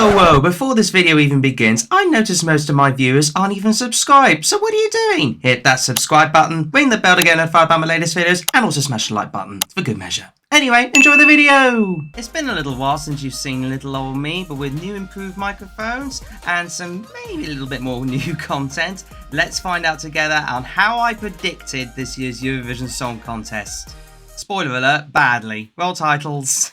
Whoa, before this video even begins, I notice most of my viewers aren't even subscribed, so what are you doing? Hit that subscribe button, ring the bell to get notified about my latest videos, and also smash the like button for good measure. Anyway, enjoy the video! It's been a little while since you've seen little old me, but with new improved microphones and some maybe a little bit more new content, let's find out together on how I predicted this year's Eurovision Song Contest. Spoiler alert, badly. Roll titles.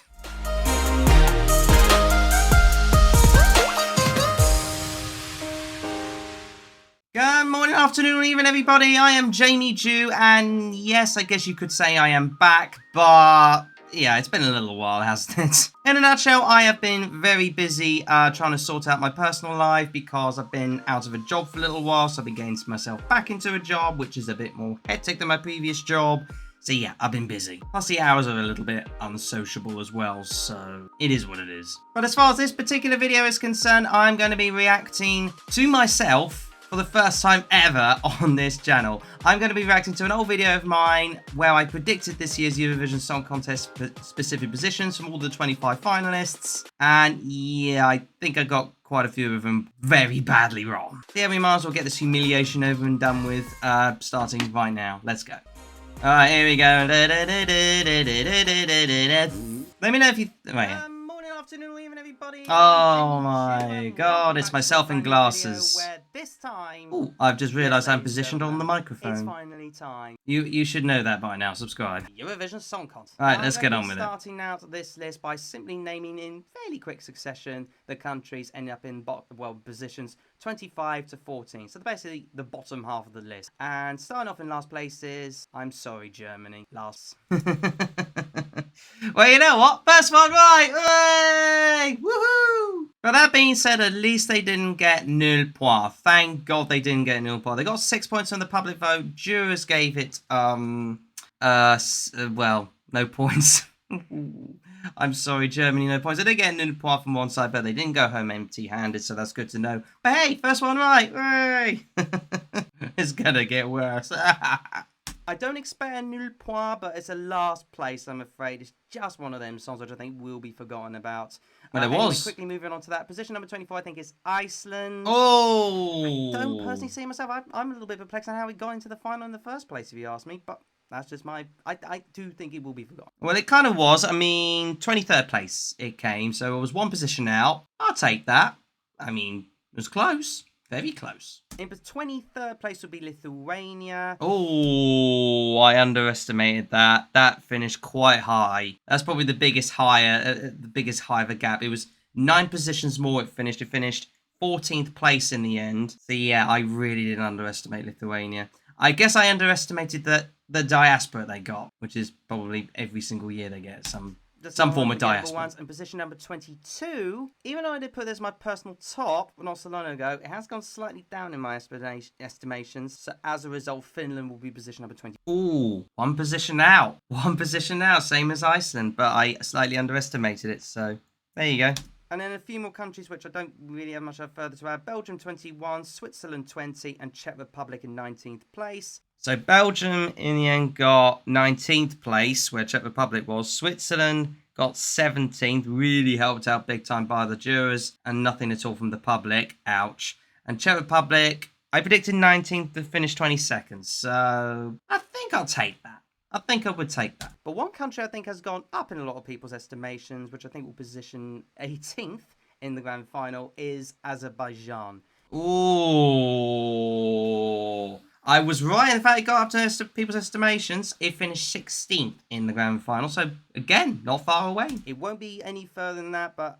Good morning, afternoon, or even everybody. I am Jamie Jew, and yes, I guess you could say I am back, but yeah, it's been a little while, hasn't it? In a nutshell, I have been very busy trying to sort out my personal life because I've been out of a job for a little while, so I've been getting myself back into a job, which is a bit more hectic than my previous job. So yeah, I've been busy. Plus the hours are a little bit unsociable as well, so it is what it is. But as far as this particular video is concerned, I'm going to be reacting to myself for the first time ever on this channel. I'm going to be reacting to an old video of mine where I predicted this year's Eurovision Song Contest specific positions from all the 25 finalists. And yeah, I think I got quite a few of them very badly wrong. So yeah, we might as well get this humiliation over and done with, starting right now. Let's go. Alright, here we go. Let me know if you... Wait. Afternoon, or even everybody. Oh my god, it's myself in glasses. Ooh, I've just realised I'm positioned on the microphone. It's finally time. You should know that by now. Subscribe. Eurovision Song Contest. Alright, let's get on with it. Starting out this list by simply naming in fairly quick succession the countries ending up in positions 25 to 14. So basically the bottom half of the list. And starting off in last places, I'm sorry, Germany. Last. Well, you know what? First one right! Hooray! Woohoo! But that being said, at least they didn't get nul point. Thank God they didn't get nul point. They got 6 points on the public vote. Jurors gave it, well, no points. I'm sorry, Germany, no points. They did get nul point from one side, but they didn't go home empty-handed, so that's good to know. But hey, first one right! Hooray! It's gonna get worse. I don't expect a nul point, but it's a last place, I'm afraid. It's just one of them songs which I think will be forgotten about. Well, it was. Quickly moving on to that. Position number 24, I think, is Iceland. Oh! I don't personally see myself. I'm a little bit perplexed on how we got into the final in the first place, if you ask me. But that's just my... I do think it will be forgotten. Well, it kind of was. I mean, 23rd place it came. So it was one position out. I'll take that. I mean, it was close. Very close. In the 23rd place would be Lithuania. Oh, I underestimated that. That finished quite high. That's probably the biggest high of a gap. It was 9 positions more it finished. It finished 14th place in the end. So yeah, I really didn't underestimate Lithuania. I guess I underestimated the diaspora they got, which is probably every single year they get some form of diaspora. And position number 22, even though I did put this as my personal top not so long ago, it has gone slightly down in my estimations. So as a result, Finland will be position number 20. Ooh, one position out. One position out, same as Iceland, but I slightly underestimated it. So there you go. And then a few more countries which I don't really have much further to add. Belgium 21, Switzerland 20, and Czech Republic in 19th place. So Belgium in the end got 19th place, where Czech Republic was. Switzerland got 17th, really helped out big time by the jurors, and nothing at all from the public. Ouch. And Czech Republic, I predicted 19th to finish 22nd, so I think I'll take that. I think I would take that. But one country I think has gone up in a lot of people's estimations, which I think will position 18th in the grand final, is Azerbaijan. Ooh. I was right. In fact, it got up to people's estimations. It finished 16th in the grand final. So, again, not far away. It won't be any further than that, but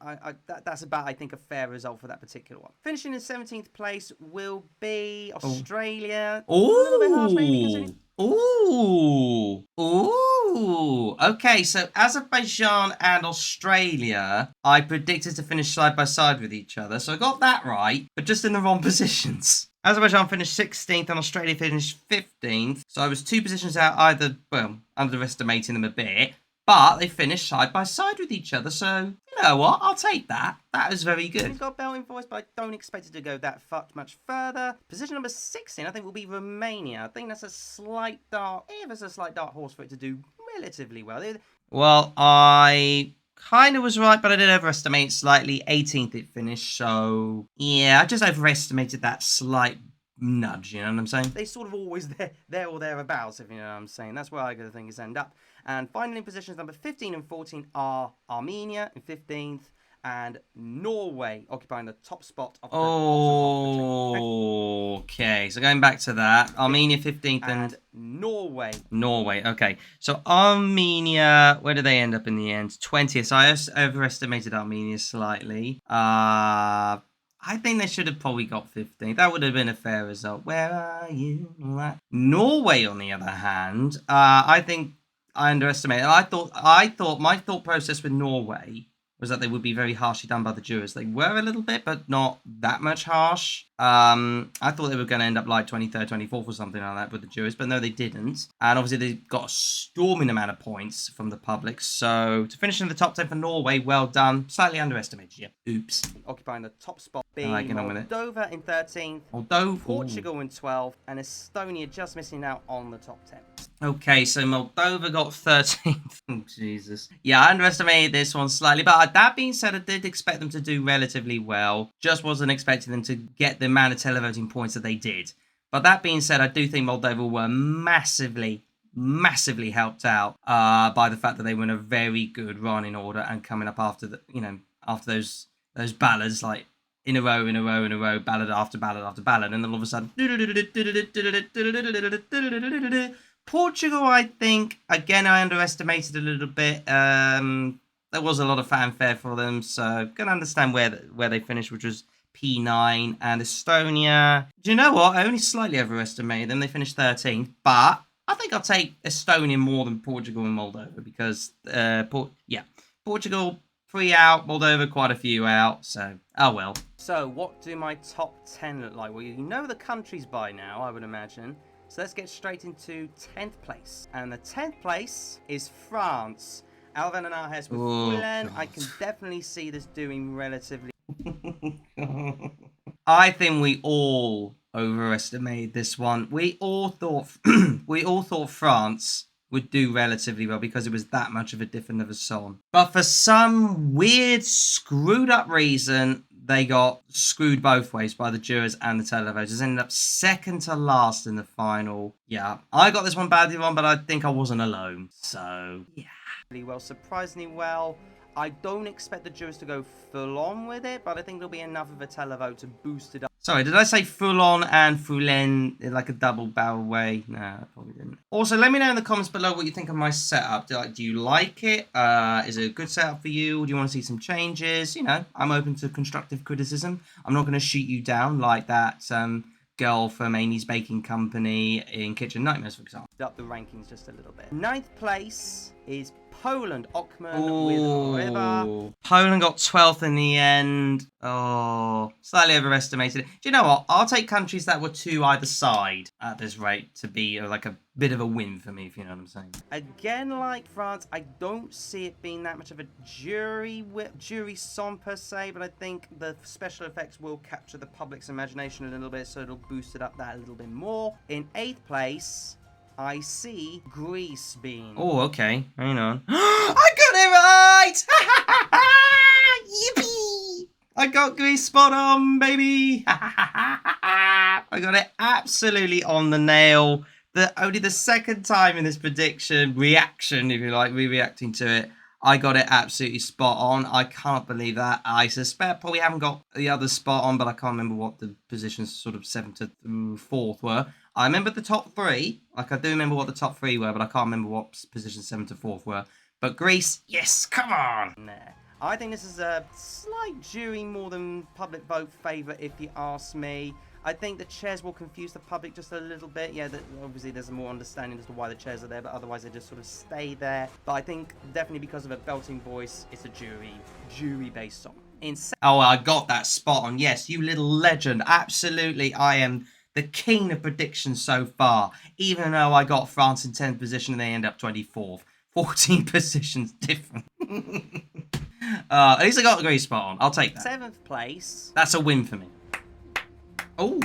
that's about, I think, a fair result for that particular one. Finishing in 17th place will be Australia. Ooh. A little bit harsh, maybe, considering... Ooh. Ooh. Okay, so Azerbaijan and Australia, I predicted to finish side by side with each other. So I got that right, but just in the wrong positions. Azerbaijan finished 16th and Australia finished 15th. So I was 2 positions out, either, well, underestimating them a bit. But they finished side by side with each other. So, you know what? I'll take that. That is very good. He's got a belting voice, but I don't expect it to go that much further. Position number 16, I think, will be Romania. I think that's a slight dark, if it's a slight dark horse for it to do relatively well. Well, I kind of was right, but I did overestimate slightly. 18th it finished, so yeah, I just overestimated that slight nudge, you know what I'm saying? They sort of always there or thereabouts, if you know what I'm saying. That's where I go think is end up. And finally, positions number 15 and 14 are Armenia in 15th and Norway occupying the top spot of the bottom half. Okay, so going back to that, Armenia 15th and Norway. Okay. So Armenia, where did they end up in the end? 20th. So I overestimated Armenia slightly. I think they should have probably got 15th. That would have been a fair result. Where are you? Norway, on the other hand, I think I underestimated. I thought my thought process with Norway was that they would be very harshly done by the jurors. They were a little bit, but not that much harsh. I thought they were going to end up like 23rd, 24th or something like that with the jurors, but no, they didn't. And obviously they got a storming amount of points from the public. So to finish in the top 10 for Norway, well done. Slightly underestimated, yeah. Oops. Occupying the top spot being Moldova in 13th, Portugal in 12th, and Estonia just missing out on the top 10. Okay, so Moldova got 13th. Oh, Jesus. Yeah, I underestimated this one slightly, but that being said, I did expect them to do relatively well. Just wasn't expecting them to get the amount of televoting points that they did. But that being said, I do think Moldova were massively helped out by the fact that they were in a very good running order and coming up after after those ballads, like in a row, ballad after ballad after ballad, and then all of a sudden, Portugal, I think, again, I underestimated a little bit. There was a lot of fanfare for them, so can understand where they finished, which was P9. And Estonia, do you know what? I only slightly overestimated them. They finished 13th, but I think I'll take Estonia more than Portugal and Moldova because, Portugal 3 out, Moldova quite a few out, so oh well. So what do my top 10 look like? Well, you know the countries by now, I would imagine. So let's get straight into 10th place. And the 10th place is France. Alvan and Arhes with Fulen. I can definitely see this doing relatively... I think we all overestimated this one. We all thought France would do relatively well because it was that much of a different of a song. But for some weird, screwed up reason, they got screwed both ways by the jurors and the televoters. Ended up second to last in the final. Yeah, I got this one badly wrong, but I think I wasn't alone. So, yeah. Really well, surprisingly well. I don't expect the jurors to go full on with it, but I think there'll be enough of a televote to boost it up. Sorry, did I say full on and Fulen in like a double barrel way? No, I probably didn't. Also, let me know in the comments below what you think of my setup. Do you like it? Is it a good setup for you? Do you want to see some changes? You know, I'm open to constructive criticism. I'm not going to shoot you down like that girl from Amy's Baking Company in Kitchen Nightmares, for example. Up the rankings just a little bit. 9th place is Poland, Ockman with River. Poland got 12th in the end. Oh, slightly overestimated. Do you know what? I'll take countries that were two either side at this rate to be like a bit of a win for me, if you know what I'm saying. Again, like France, I don't see it being that much of a jury song per se, but I think the special effects will capture the public's imagination a little bit, so it'll boost it up that a little bit more. In 8th place, I see Greece being... Oh, okay. Hang on. I got it right! Yippee! I got Greece spot on, baby! I got it absolutely on the nail. Only the second time in this prediction, reaction, if you like, reacting to it, I got it absolutely spot on. I can't believe that. I suspect probably haven't got the other spot on, but I can't remember what the positions sort of 7th to 4th were. I remember the top 3. Like, I do remember what the top 3 were, but I can't remember what positions 7th to 4th were. But Greece, yes, come on! Nah. I think this is a slight jury more than public vote favourite, if you ask me. I think the chairs will confuse the public just a little bit. Yeah, obviously there's a more understanding as to why the chairs are there, but otherwise they just sort of stay there. But I think definitely because of a belting voice, it's a jury-based song. Oh, I got that spot on. Yes, you little legend. Absolutely, I am the king of predictions so far. Even though I got France in 10th position and they end up 24th. 14 positions different. At least I got the Greece spot on. I'll take that. 7th place. That's a win for me. Oh.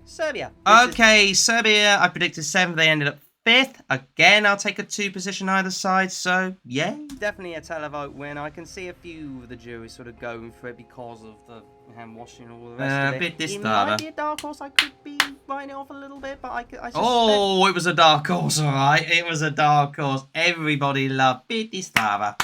Serbia. Okay, Serbia, I predicted 7th. They ended up 5th. Again, I'll take a 2 position either side. So, yeah. Definitely a televote win. I can see a few of the juries sort of going for it because of the hand washing and all the rest of it. Bit this It might be a dark horse. I could be writing it off a little bit, but I suspect... Oh, it was a dark horse, all right. It was a dark horse. Everybody loved Bitistava.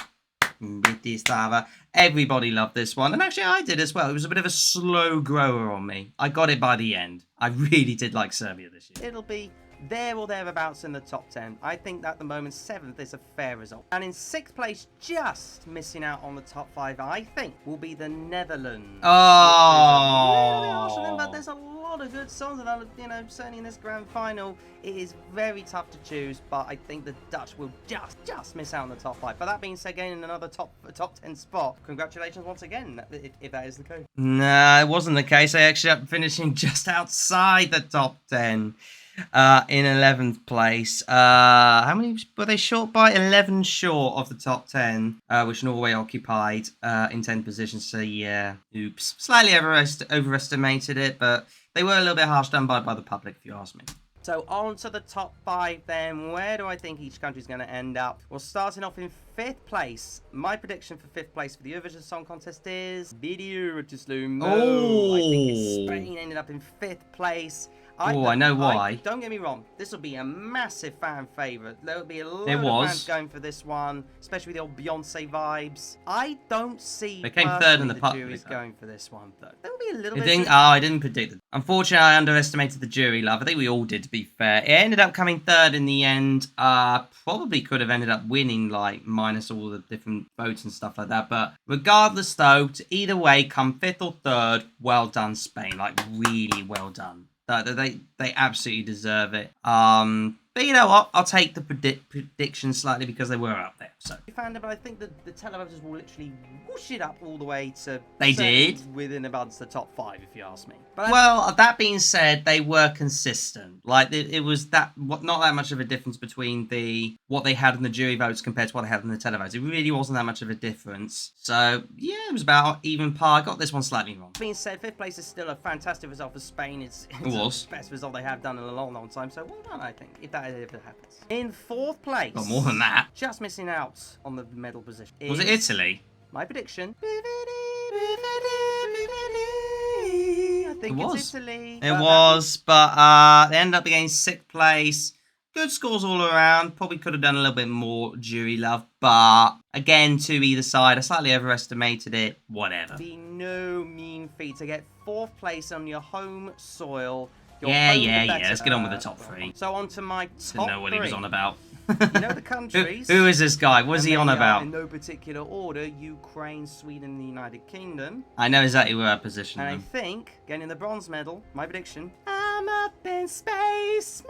Everybody loved this one. And actually, I did as well. It was a bit of a slow grower on me. I got it by the end. I really did like Serbia this year. It'll be there or thereabouts in the top 10. I think that at the moment 7th is a fair result. And in 6th place, just missing out on the top 5, I think, will be the Netherlands. Oh! But there's a lot of good songs, and you know, certainly in this grand final, it is very tough to choose. But I think the Dutch will just miss out on the top 5. But that being said, gaining another top 10 spot, congratulations once again, if that is the case. No, it wasn't the case. They actually ended up finishing just outside the top 10. In 11th place. How many were they short by? 11 short of the top 10, which Norway occupied in 10th position. So, yeah, oops. Slightly overestimated it, but they were a little bit harsh done by the public, if you ask me. So, on to the top 5 then. Where do I think each country is going to end up? Well, starting off in 5th place. My prediction for 5th place for the Eurovision Song Contest is Video to Slow Mo. Oh. I think Spain ended up in 5th place. I know why. Don't get me wrong. This will be a massive fan favourite. There will be a lot of fans going for this one, especially with the old Beyonce vibes. I don't see they came third in the jury's going for this one, though. There will be a little bit. I didn't predict it. Unfortunately, I underestimated the jury love. I think we all did, to be fair. It ended up coming third in the end. Probably could have ended up winning, like, minus all the different votes and stuff like that. But regardless, though, either way, come 5th or 3rd, well done, Spain. Like, really well done. They absolutely deserve it. But you know what? I'll take the prediction slightly because they were up there. So I found it, but I think that the televoters will literally whoosh it up all the way to. They did within about the top 5, if you ask me. But well, that being said, they were consistent. Like it was not that much of a difference between what they had in the jury votes compared to what they had in the televotes. It really wasn't that much of a difference. So yeah, it was about even par. I got this one slightly wrong. That being said, 5th place is still a fantastic result for Spain. It's the best result they have done in a long time. So well done, I think, if it happens. In 4th place, got more than that. Just missing out on the medal position. Was it Italy? My prediction. I think it's Italy. It was, but they ended up getting 6th place. Good scores all around. Probably could have done a little bit more jury love, but again, to either side, I slightly overestimated it. Whatever. Be no mean feat to get 4th place on your home soil. Yeah. Let's get on with the top 3. So on to my top 3. Didn't know what he was on about. You know the countries. Who is this guy? What is he on about? In no particular order: Ukraine, Sweden, the United Kingdom. I know exactly where I position them. And I think getting the bronze medal. My prediction: I'm up in space,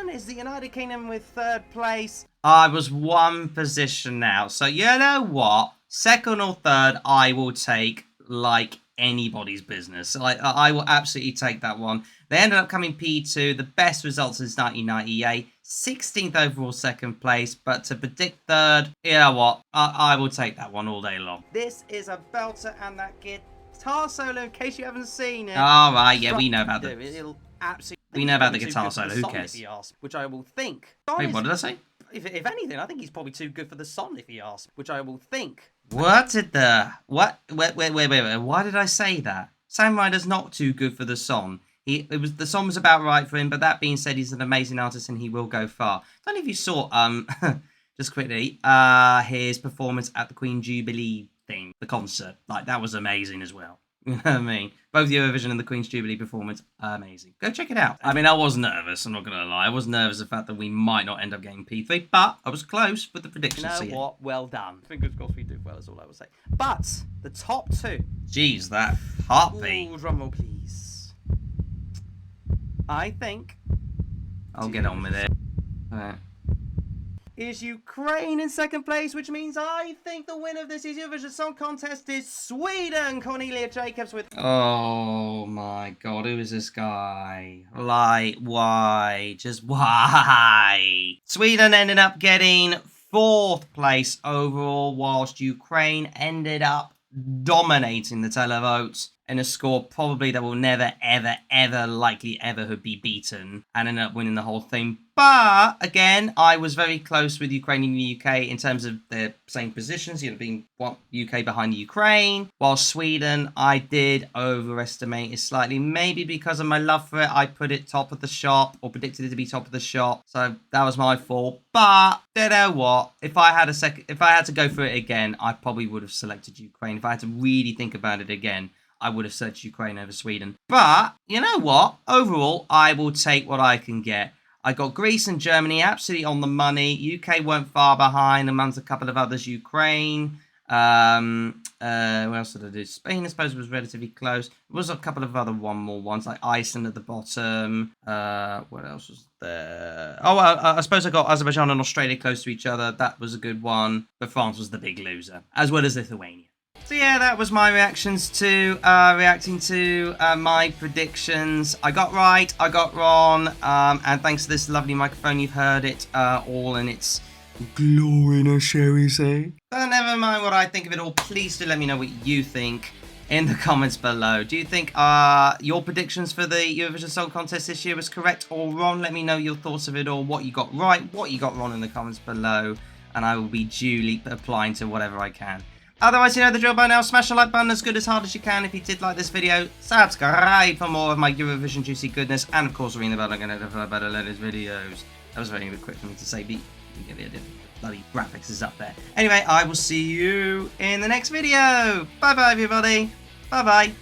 man. Is the United Kingdom with 3rd place? I was 1 position now, so you know what? 2nd or 3rd, I will take like anybody's business. Like I will absolutely take that one. They ended up coming P2, the best results since 1998, 16th overall 2nd place, but to predict 3rd, you know what? I will take that one all day long. This is a belter, and that guitar solo, in case you haven't seen it. All right, yeah, we know about that. It'll absolutely. We know about the guitar solo. Who cares? Which I will think. Wait, what did I say? If anything, I think he's probably too good for the song, if he asks. Which I will think. What? Wait. Why did I say that? Sam Ryder's not too good for the song. The song was about right for him, but that being said, he's an amazing artist and he will go far. I don't know if you saw just quickly his performance at the Queen Jubilee thing, the concert. Like that was amazing as well. You know what I mean? Both the Eurovision and the Queen's Jubilee performance, amazing. Go check it out. I mean, I was nervous, I'm not going to lie. I was nervous the fact that we might not end up getting P3, but I was close with the predictions. You know what? Well done. Fingers crossed we do well, is all I will say. But the top 2. Jeez, that heartbeat. Ooh, drum roll, please. I think... I'll get on with it. Is Ukraine in 2nd place, which means I think the winner of this Eurovision Song Contest is Sweden. Cornelia Jacobs with... Oh my god, who is this guy? Like, why? Just why? Sweden ended up getting 4th place overall, whilst Ukraine ended up dominating the televotes. in a score probably that will never, ever, ever, likely ever be beaten and end up winning the whole thing. But again, I was very close with Ukraine and the UK in terms of their same positions, being UK behind Ukraine, while Sweden, I did overestimate it slightly. Maybe because of my love for it, I put it top of the shop, or predicted it to be top of the shop. So that was my fault. But you know what? If I had to go for it again, I probably would have selected Ukraine. If I had to really think about it again, I would have searched Ukraine over Sweden. But you know what? Overall, I will take what I can get. I got Greece and Germany absolutely on the money. UK weren't far behind amongst a couple of others. Ukraine. What else did I do? Spain, I suppose, was relatively close. There was a couple of other more ones, like Iceland at the bottom. What else was there? Oh, I suppose I got Azerbaijan and Australia close to each other. That was a good one. But France was the big loser, as well as Lithuania. So yeah, that was my reactions to reacting to my predictions. I got right, I got wrong, and thanks to this lovely microphone, you've heard it all in its gloriness, shall we say? But never mind what I think of it all. Please do let me know what you think in the comments below. Do you think your predictions for the Eurovision Song Contest this year was correct or wrong? Let me know your thoughts of it all, what you got right, what you got wrong in the comments below, and I will be duly applying to whatever I can. Otherwise, you know the drill by now. Smash the like button as good as hard as you can if you did like this video. Subscribe for more of my Eurovision juicy goodness. And of course, ring the bell again for better latest videos. That was very a bit quick for me to say, but you get the idea. Bloody graphics is up there. Anyway, I will see you in the next video. Bye-bye, everybody. Bye-bye.